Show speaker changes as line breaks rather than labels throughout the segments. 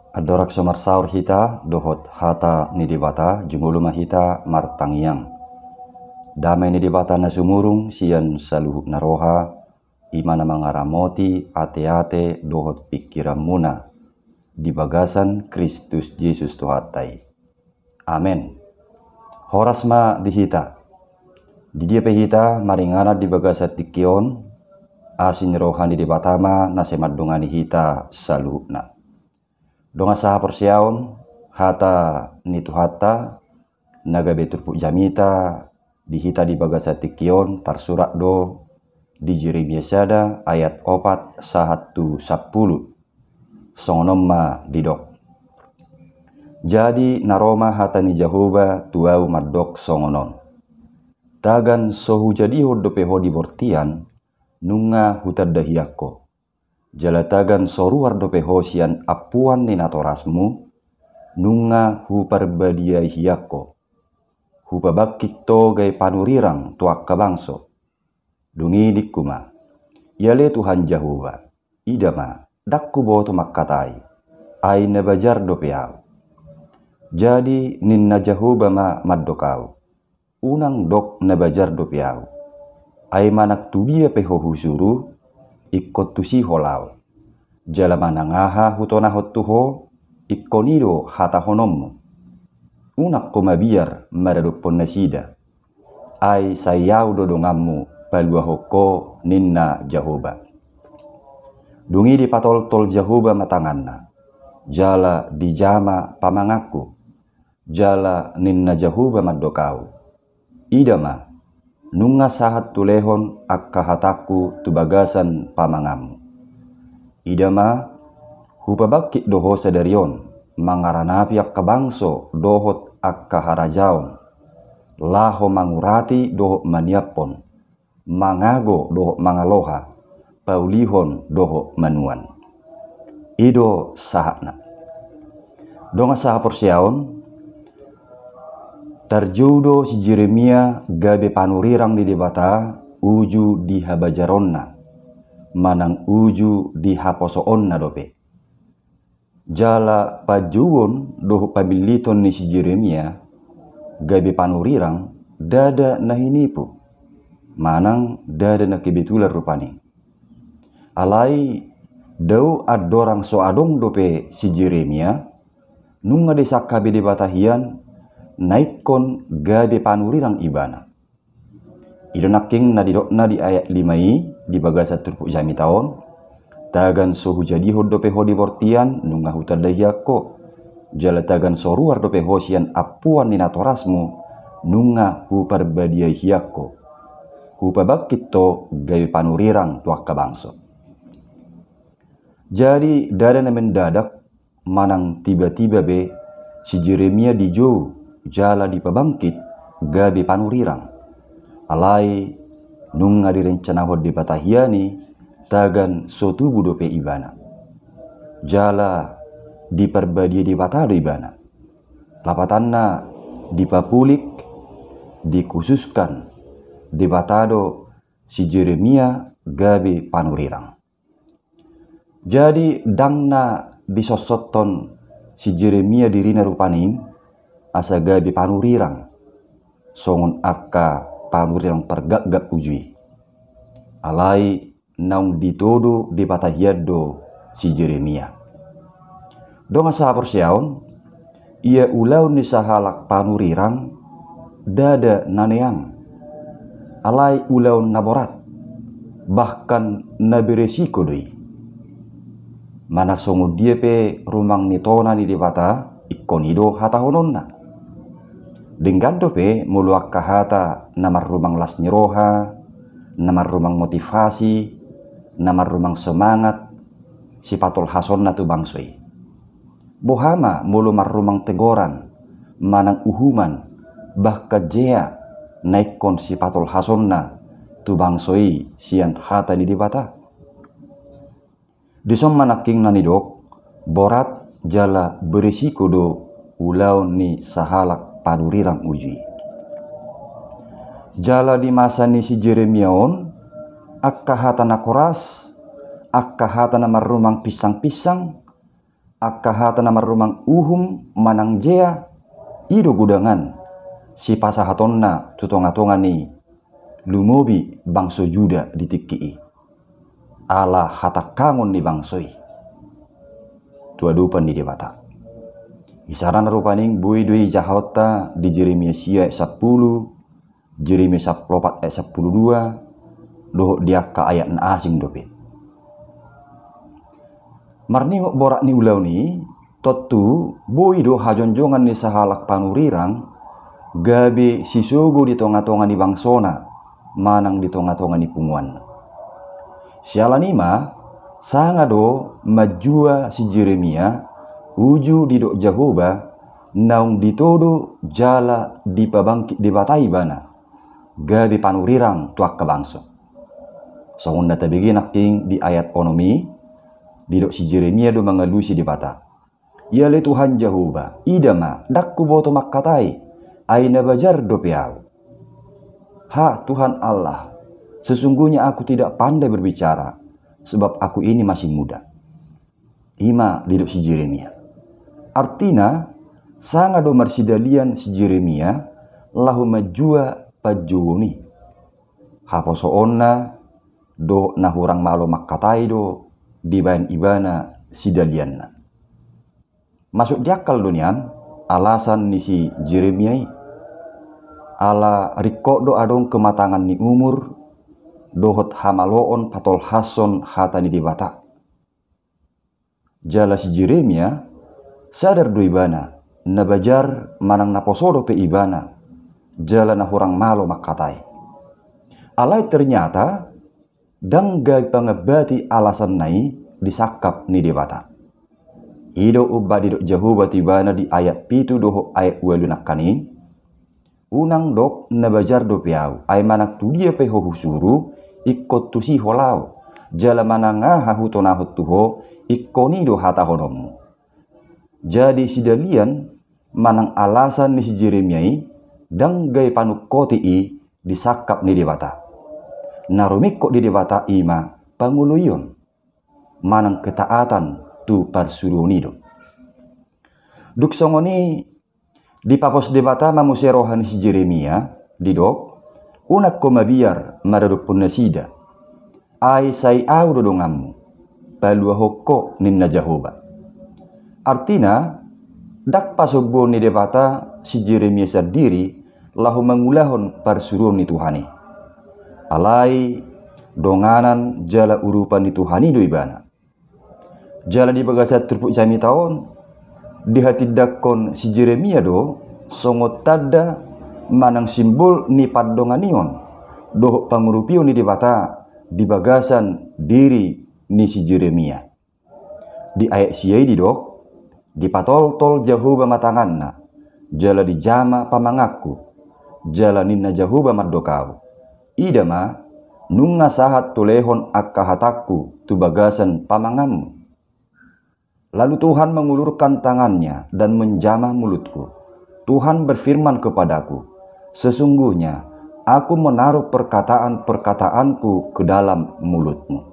Adorak somar saur hita dohot hata nidibata jumuluma hita martangiang. Damai nidibata nasumurung sian saluhuk naroha imana mangaramoti ate-ate dohot pikiran muna di bagasan Kristus Yesus Tuhatai. Amen. Horasma dihita. Di dia pehita maringana di bagasat tikion asin rohani di batama nasemat dongani hita saluhukna. Donga saha persiaon hata nitu hata naga beturpuk jamita dihita di bagasat tikion tarsurat do di Jeremia sada ayat 4 1-10 songonomma didok. Jadi naroma hata ni Jahoba tuau madok songonon. Tagan sohu jadi hodope hodi bortian nunga hutad dahiyako. Jalatagan soruar dope hosian apuan ni natorasmu nunga huparbadia hiyako. Hupabakik to gay panurirang tuak kabangso. Dungi dikuma. Yale Tuhan Jahoba. Idama dakku boto makkatai. Ay nabajar dopeau. Jadi ninna Jahoba ma maddokau. Unang dok nabajar dopeau. Ay manak tubia pehohu suruh ikot tusi holau. Jala manangaha hutona hotuho ikonido hata honommu. Unak komabiar madadupon nasida. Ay sayau dodongammu palua hoko ninna Jahoba. Dungi di patol-tol Jahoba matanganna. Jala di jama pamangaku. Jala ninna Jahoba maddokau. Idama nunga sahat tulehon akka hataku tubagasan pamangamu. Idama hupabakik doho sadarion mangaranapi akka bangso dohot akka harajaon. Laho mangurati doho maniapon. Mangago doho mangaloha. Paulihon doho manuan. Ido sahakna. Donga saha porsiaon tarjudo si Jeremia gabe panurirang di debata uju di habajaronna manang uju di haposoonna dope. Jala pajuwon doho pabiliton ni si Jeremia gabe panurirang dada nahinipu manang dada nakebetulan rupani. Alai dau adorang so adong dope si Jeremia nunga desak kabe debatahian naikon gabe panurirang ibana. Idonaking nadidokna di ayat 5 di bagasa turpuk jami taon. Tagan sohu jadi hodope hodi bortian nunga hutad dahiyako. Jala tagan soruar dope hosian apuan ninatorasmu nunga huparbadia hiyako. Hupabakit to gabe panurirang tuak kabangso. Jadi dada na mendadak manang tiba-tiba be si Jeremia dijauh jala di pabangkit gabe panurirang. Alai nunga direncana hod di patahiani tagan sotubu dope ibana. Jala di perbadia di patado ibana. Lapatanna di papulik dikhususkan di patado si Jeremia gabe panurirang. Jadi dangna disosoton si Jeremia dirina rupaning asa gabe panurirang songon akka panurirang pergak-gak ujui. Alai naung ditodo di patahiyado si Jeremia. Donga saha porsiaon ia ulau ni sahalak panurirang dada naneang. Alai ulau naborat bahkan naberesiko doi. Manak songo dia pe rumang nitona ni debata ikonido hata hononna. Denggan dope muluak kahata namar rumang las nyeroha, namar rumang motivasi, namar rumang semangat, si patol hasonna tu bangsoi. Bohama mulu mar rumang tegoran, manang uhuman, bahka jea naikon si patol hasonna tu bangsoi sian hata ni debata. Disom manaking nanidok borat jala berisiko do ulau ni sahalak panurirang uji. Jala di masa ni si Jeremia on akka hata na koras, akka hata na marumang pisang-pisang, akka hata namar rumang uhum manang jea ido gudangan si pasahatonna tutonga-tonga ni lumobi bangso Juda ditikii ala hata kangon ni bangsoi tuadupan di debata isaran rupaning bui dui jahota di Jeremia sia 10 Jeremia 14 ayat 12 doh dia ka ayat na asing dope marningok borak ni ulau ni totu bui do hajonjongan ni sahalak panurirang gabe sisogo di tonga-tonga ni bangsona manang di tonga-tonga ni punguan sialan ima sanga do majua si Jeremia uju di dok Jehovah naung ditodo jala di pabangkit di batai bana gabi panurirang tuak ke bangso songon data begin aking di ayat onomi di dok si Jeremia do mengelusi di bata ya le Tuhan Jehovah idama dakku boto makkatai aina bajar do piau ha Tuhan Allah sesungguhnya aku tidak pandai berbicara sebab aku ini masih muda ima di dok si Jeremia artina sanga do marsidalian si Jeremia lahu majua pajuuni haposo onna do nahurang malo makkatai do dibayan ibana sidalianna masuk diakal dunian alasan ni si Jeremia ala riko do adong kematangan ni umur dohot hamaloon patol hason hatani dibata jala si Jeremia sadar do ibana nabajar manang naposodo pe ibana jala nahurang malo makkatai alai ternyata danggai pangebati alasan nai disakap ni debata ido ubba di dok Jehovah tibana di ayat pitu doho ayat walunak kani unang dok nabajar do piau ay manak tu dia pe ho husuru ikot tu si holau jala mananga hahu tonahut tuho ikoni do hata honomu jadi sidalian manang alasan ni si Jeremia danggai panuk koti disakap ni debata narumik kok di debata ima panguluyon manang ketaatan tu parsurunido duk songoni di papos debata mamusia rohani si Jeremia didok unak ko mabiar maraduk pun nasida ay say au dodongamu palua hokko ninna Jehovah artina dak pasobo ni debata si Jeremia sendiri lahu mengulahon parsuruni Tuhani alai donganan jala urupan di Tuhani do ibana jala di bagasat terpuk jami tahun di hati dakon si Jeremia do songot tada manang simbol ni padonganion doh pangurupio ni debata di bagasan diri ni si Jeremia di ayat siai di dok di patol-tol Jehovah matanganna jala di jama pamangaku jala ninna Jehovah madokau idama nunga sahat tulehon akka hataku tu bagasan pamangamu lalu Tuhan mengulurkan tangannya dan menjamah mulutku Tuhan berfirman kepadaku sesungguhnya aku menaruh perkataan-perkataanku ke dalam mulutmu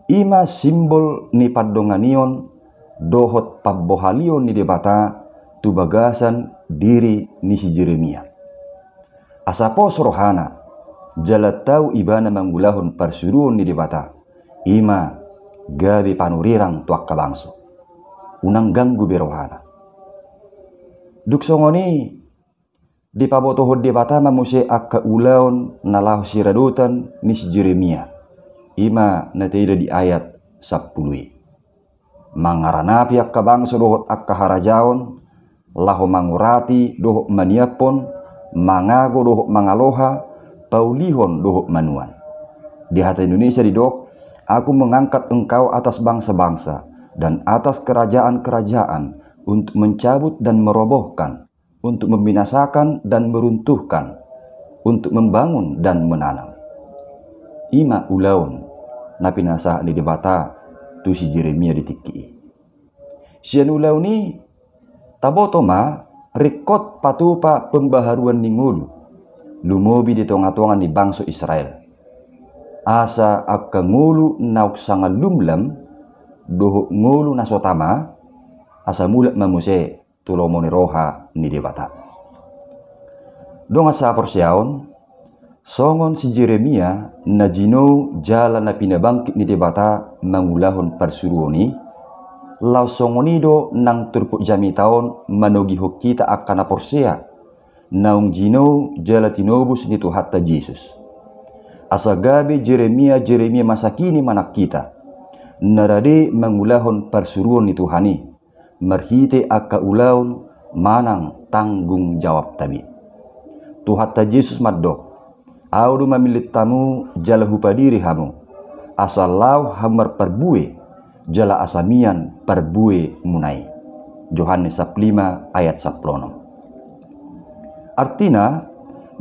ima simbol ni padonganion dohot pabbohalion ni debata tu bagasan diri ni si Jeremia asapos rohana jala tau ibana mangulahon parsuruon ni debata ima gabi panurirang tuak kabangso unang ganggu berohana duk songoni di pabotohod debata mamuse akka ulaon nalahu siradutan ni si Jeremia ima natida di ayat 10 mangaranapi akka bangso dohot akka harajaon laho mangurati dohot maniapon mangago dohok mangaloha paulihon dohok manuan di hati Indonesia di dok aku mengangkat engkau atas bangsa-bangsa dan atas kerajaan-kerajaan untuk mencabut dan merobohkan untuk membinasakan dan meruntuhkan untuk membangun dan menanam ima ulaun napinasa di debata tu si Jeremia ditiki sian ulaun ni tabotoma rekod patupa pembaharuan ningulu lumobi di tonga-tonga ni bangsa Israel asa akka ngulu nauk sangat lumlam doho ngulu nasotama asa mulat mamuse tulomone roha ni debata. Dong asa porsiaon songon si Jeremia na jino jala na pinabangkit ni debata mangulahon persuruoni lau songonido nang turpuk jami taon manogi kita akan aporsea naung jino jala tinobus ni Tuhatta Yesus. Asa gabe Jeremia masa kini manak kita narade mangulahon persuruon ni Tuhani marhite akka ulaun manang tanggung jawab tabi. Tuhatta Yesus maddok audu mamilit tamu jala hupadiri hamu asal lau hamar perbue jala asamian perbue munai. Yohanes 5 ayat 10. Artina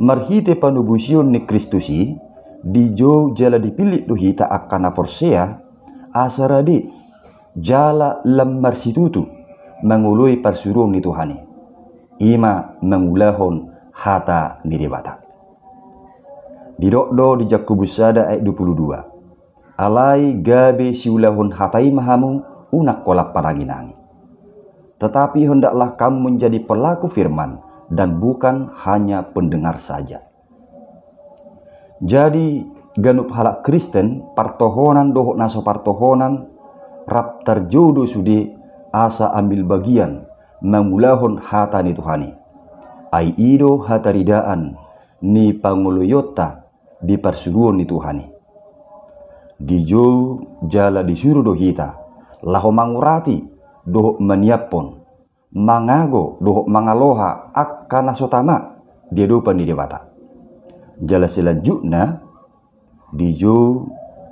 marhite panubusion ni Kristusi dijo jala dipilih dohita akan aporsea asaradi jala lemar situtu mengului persuruan ni Tuhani ima mengulahon hata ni debata. Didokdo di Jakobus ayat 22. Alai gabe siulahun hatai mahamu unak kolak paraginangi. Tetapi hendaklah kamu menjadi pelaku firman dan bukan hanya pendengar saja. Jadi ganup halak Kristen partohonan dohok naso partohonan rap terjodoh sudi asa ambil bagian mengulahon hata ni Tuhani. Ai ido hataridaan ni panguluyota di persuruan ni Tuhani. Dijo jala disuruh dohita laho mangurati dohok maniapon mangago dohok mangaloha akka nasotama dia dopan di debata. Jala selanjutnya dijo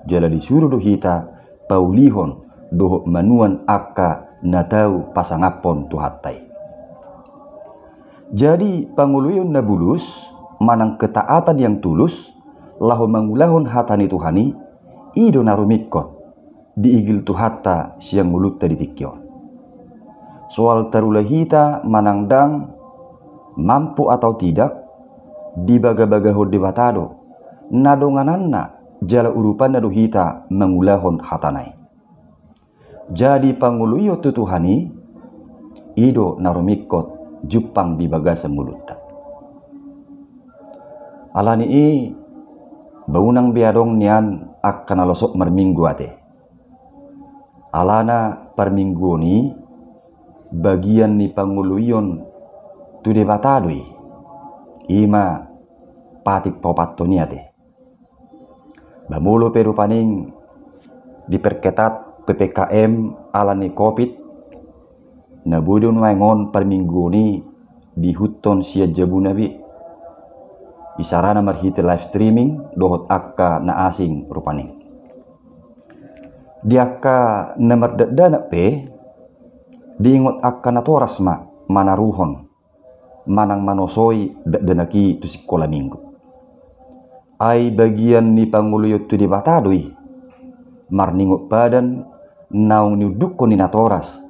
jala disuruh dohita paulihon dohok manuan akka natau pasangapon tuhattai. Jadi panguluyon na bulus manang ketaatan yang tulus lahu mangulahon hatani Tuhani ido narumikot diigil Tuhatta siang mulut tadi tikyon. Soal tarulahita manangdang mampu atau tidak dibaga-bagaho debatado nadongananna jala urupan naduhita mangulahon hatanai. Jadi panguluyo tu Tuhani ido narumikot jupang di bagasa mulutta. Alani i baunang biadong nian akan alosok merminggu ate. Alana perminggu ni bagian ni panguluyon tu debatadoi ima patik popato ni ate. Bamulo peru paning diperketat PPKM alani COVID na budon wangon perminggu ni di huton sia jabu nabi isarana marhite live streaming dohot akka na asing rupani di akka nomor dana pe diingot akka na toras ma manaruhon manang manosoi danaki tu sekolah minggu ai bagian ni panguluyot tu debatadoi marningot padan naung niudukko ni natoras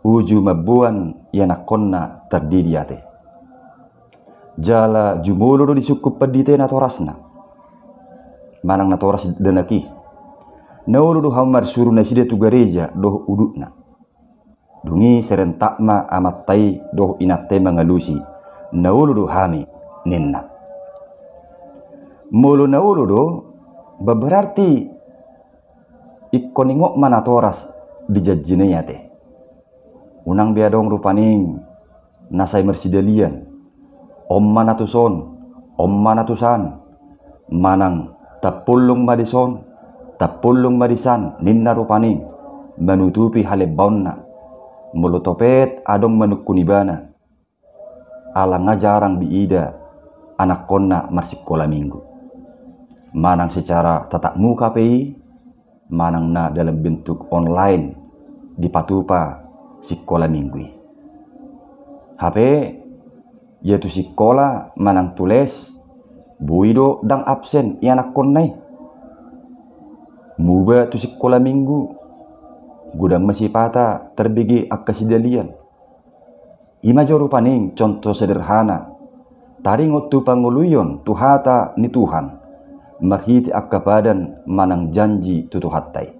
uju mabuan yanakonna terdiri ate. Jala jumolo do disukup pedite natorasna. Manang natoras danaki. Naulu do hamar suruh nasida tu gereja doh udukna. Dungi serentak ma amattai doh inate mangalusi. Naulu do hami ninna. Mulu naulu do berarti ikoningok manatoras dijajine ate. Unang biadong rupaning nasay mersidalian om manatusan manang tapulong madisan ninna rupaning manutupi halebaon na mulutopet adong manukunibana alang ngajarang biida anak konna marsikola minggu manang secara tatap muka pi manang na dalam bentuk online di patupa sekolah minggu. HP yaitu sekolah manang tules buido dang absen anak konnai. Muba tu sekolah minggu gudang masih patah terbigi akasidalian. Ima joro paning contoh sederhana. Taringot tu panguluyon tuhata ni Tuhan marhiti akapadan manang janji tu tuhattai.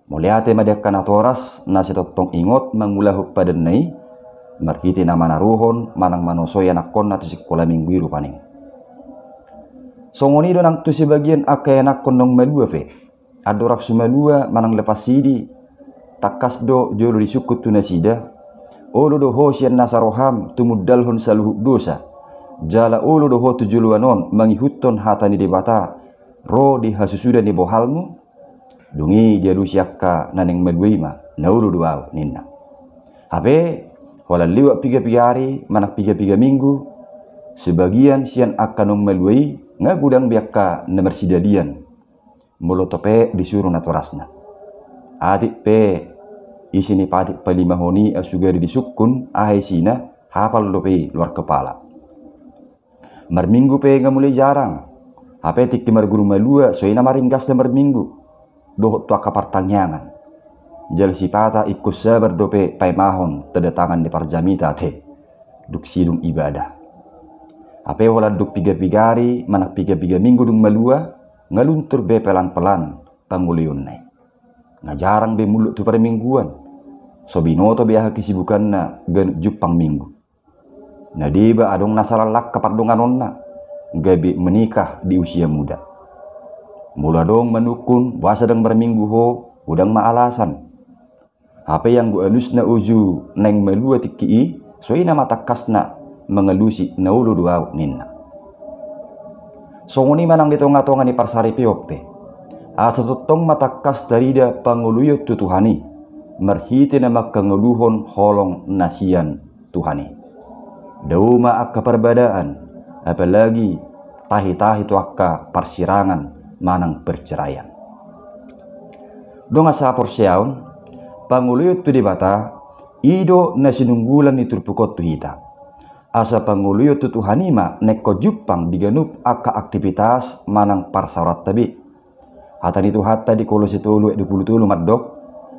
Muliate madekkan atoras nasi totong ingot mengulahu pada nai marhiti nama naruhon manang manosoy anakon na tusik kola minggu paning. Songoni donang tu sebagian akay anakon nong malua fe. Adorak sumalua manang lepas sidi takas do jolo disukut tu nasida. Olo do ho sian nasaroham tumudalhon saluhuk dosa. Jala olo do ho tujuluanon mangihuton hatani debata ro di hasusuda ni bohalmu. Dungi dia lusiakka naneng maduima naulu duau ninna. Habe wala liwat piga-piga hari manak piga-piga minggu sebagian sian akan meluai ngagudang biakka na mersidadian mulo tope disuruh natorasna. Adik pe isini patik palimahoni asugari disukun ahai sina hafal lope luar kepala. Marminggu pe ngamulai jarang. Hape tik timar guru malua soina maringgas na marminggu. Dohot tua kapartanyangan. Jal sipata ikut sabar dope paimahon terdatangan di parjamita te. Duk sidung ibadah. Ape wala duk piga-pigari manak piga-piga minggu dung malua ngaluntur be pelan-pelan panguliun nai. Ngajarang be mulut tu pada mingguan. Sobinoto be aha kesibukan na gan jupang minggu. Nadiba adong nasalalak kapardongan onna gabi menikah di usia muda. Mula dong menukun puasa dang berminggu ho udang maalasan. Apa yang gu alus na uju neng melua tiki so ina mata kasna mengelusi naulu dua ninna. Songoni manang di tonga-tonga ni parsari piope. Asa tutong mata kas darida panguluyot tu Tuhani. Merhiti nama kengeluhon holong nasian Tuhani. Dauma akka perbedaan apalagi tahi-tahi tu akka persirangan manang perceraian. Dong asa porsiaun panguluyot tu dibata ido na sinunggulan ni turpukot tu hita. Asa panguluyot tu Tuhanima neko jupang diganup akka aktivitas manang parsarat tabi. Hatan itu hatta di Kolose 3:23 maddok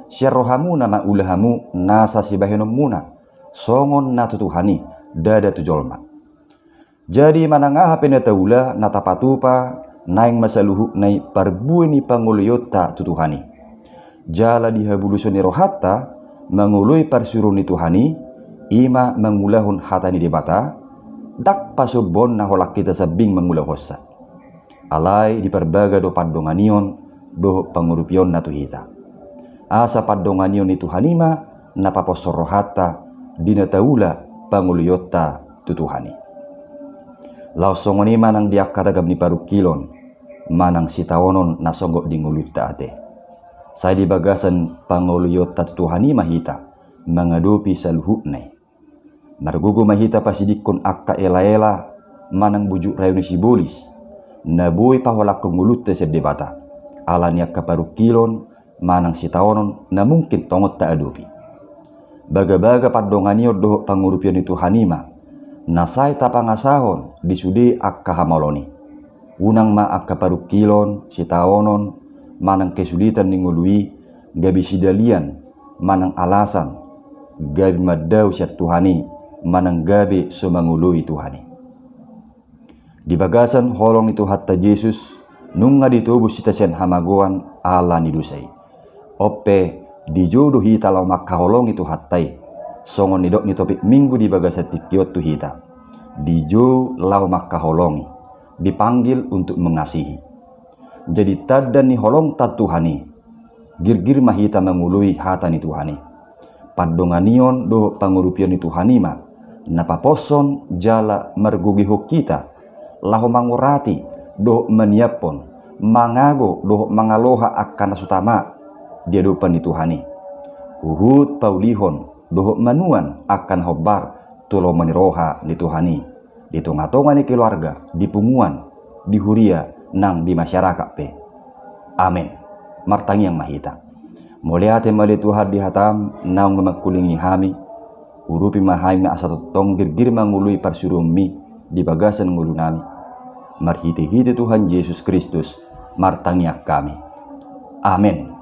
syarrohamuna ma ulahamu nasa sibahenom muna songon na tu Tuhani dada tu jolma. Jadi manangah penetaula natapatupa naing masaluhu nai parbuini panguluyota tu Tuhani. Jala dihabulusoni rohatta mangului parsuruni Tuhani ima mangulahun hatani debata dak pasubon na holak kita sabing mangulahossa. Alai di perbaga do padonganion do pangurupion na tuhita. Asa padonganion itu Tuhanima napaposor rohatta dinataula panguluyota tu Tuhani. Lausongoni manang diakaragam ni parukilon manang sitawonon nasogok di ngulut taate. Saya di bagasan panguluyota Tuhani mahita mengadopi saluhuknai. Margugu mahita pasidikon akka ela-ela manang bujuk rayoni sibolis. Nabuy pahwala ngulut te sedebata. Alanya kaparukilon manang sitawonon na mungkin tongot ta adopi. Baga-baga padonganio doh pangurupian itu Hanima. Nasay tapangasahon disude akka hamaloni. Unang ma akka parukilon, sitaonon, manang kesulitan ningului, gabi sidalian, manang alasan, gabi madaw siya Tuhani, manang gabi sumangului Tuhani. Di bagasan holong itu hatta Yesus, nung nga ditubos sita siyan hamagoan ala ni dusay. Ope, di jodoh hita law makaholong itu hatay, songon nidok ni topik minggu di bagasan tikiot tu hita. Di jo law makaholongi, dipanggil untuk mengasihi. Jadi tadan ni holong tat Tuhani, girgir mahita mengului hata ni Tuhani. Padonganion do pangurupian ni Tuhanima, napaposon jala mergugiho kita, laho mangurati do menyiapon, mangago do mangaloha akan nasutama dia dopan ni Tuhani. Uhud paulihon do manuan akan hobar tulo maniroha ni Tuhani. Di tonga-tonga ni keluarga, di punguan, di huria, nang di masyarakat pe. Amin. Martangi yang mahita. Muliate mali Tuhan di hatam, naung memakulingi hami, urupi mahai na asa totong girgir mangului parsurumi di bagasan ngulunami. Marhiti-hiti Tuhan Yesus Kristus, martangi kami. Amin.